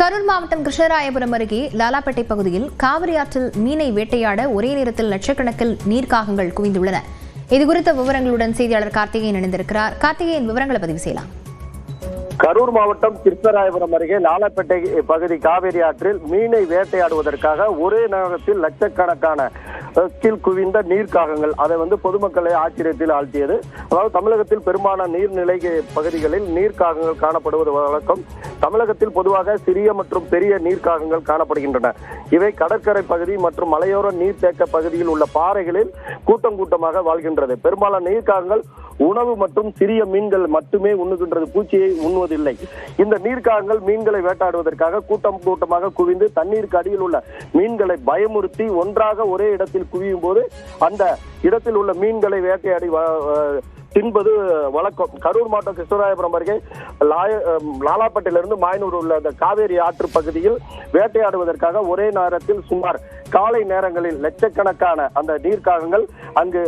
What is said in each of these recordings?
கரூர் மாவட்டம் கிருஷ்ணராயபுரம் அருகே லாலாப்பேட்டை பகுதியில் காவிரி ஆற்றில் மீனை வேட்டையாட ஒரே நேரத்தில் லட்சக்கணக்கில் நீர்க்காகங்கள் குவிந்துள்ளன. இதுகுறித்த விவரங்களுடன் செய்தியாளர் கார்த்திகேயன் இணைந்திருக்கிறார். கார்த்திகேயன், விவரங்களை பதிவு செய்யலாம். கரூர் மாவட்டம் கிருஷ்ணராயபுரம் அருகே லாலாப்பேட்டை பகுதி காவிரி ஆற்றில் மீனை வேட்டையாடுவதற்காக ஒரே நேரத்தில் லட்சக்கணக்கான குவிந்த நீர்க்காகங்கள் அதை பொதுமக்களை ஆச்சரியத்தில் ஆழ்த்தியது. அதாவது தமிழகத்தில் பெரும்பாலான நீர்நிலை பகுதிகளில் நீர்க்காகங்கள் காணப்படுவது வழக்கம். தமிழகத்தில் பொதுவாக சிறிய மற்றும் பெரிய நீர்க்காகங்கள் காணப்படுகின்றன. இவை கடற்கரை பகுதி மற்றும் மலையோர நீர்த்தேக்க பகுதியில் உள்ள பாறைகளில் கூட்டம் கூட்டமாக வாழ்கின்றது. பெரும்பாலான நீர்க்காகங்கள் உணவு மற்றும் சிறிய மீன்கள் மட்டுமே உண்ணுகின்றது, பூச்சியை உண்ணுவதில்லை. இந்த நீர்க்காகங்கள் மீன்களை வேட்டாடுவதற்காக கூட்டம் கூட்டமாக குவிந்து தண்ணீருக்கு அடியில் உள்ள மீன்களை பயமுறுத்தி ஒன்றாக ஒரே இடத்தில் குவியும் போது அந்த இடத்தில் உள்ள மீன்களை வேட்டையாடி தின்பது வழக்கம். கரூர் மாவட்டம் கிருஷ்ணராயபுரம் அருகே லாலாப்பேட்டையிலிருந்து மாயனூர் உள்ள அந்த காவேரி ஆற்று பகுதியில் வேட்டையாடுவதற்காக ஒரே நேரத்தில் சுமார் காலை நேரங்களில் லட்சக்கணக்கான அந்த நீர்க்காகங்கள் அங்கு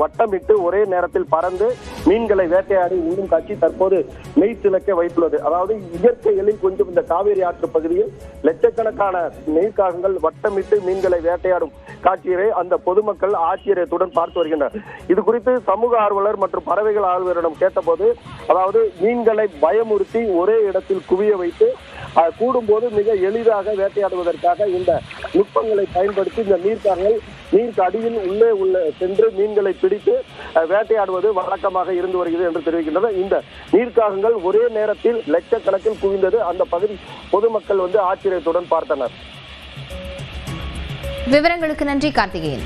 வட்டமிட்டு ஒரே நேரத்தில் பறந்து மீன்களை வேட்டையாடி உண்ணும் காட்சி தற்போது மெய் சிலக்க வைத்துள்ளது. அதாவது இயற்கையில் கொஞ்சம் இந்த காவேரி ஆற்று பகுதியில் லட்சக்கணக்கான நீர்க்காகங்கள் வட்டமிட்டு மீன்களை வேட்டையாடும் காட்சியை அந்த பொதுமக்கள் ஆச்சரியத்துடன் பார்த்து வருகின்றனர். இது குறித்து சமூக ஆர்வலர் மற்றும் பறவைகள் ஆர்வலரிடம் கேட்டபோது, அதாவது மீன்களை பயமுறுத்தி ஒரே இடத்தில் குவிய வைத்து கூடும்போது மிக எளிதாக வேட்டையாடுவதற்காக இந்த நுட்பங்களை பயன்படுத்தி இந்த நீர்க்காகங்கள் நீருக்கு அடியில் உள்ளே சென்று மீன்களை பிடித்து வேட்டையாடுவது வழக்கமாக இருந்து வருகிறது என்று தெரிவிக்கின்றனர். இந்த நீர்க்காகங்கள் ஒரே நேரத்தில் லட்சக்கணக்கில் குவிந்தது அந்த பகுதி பொதுமக்கள் ஆச்சரியத்துடன் பார்த்தனர். விவரங்களுக்கு நன்றி கார்த்திகேயன்.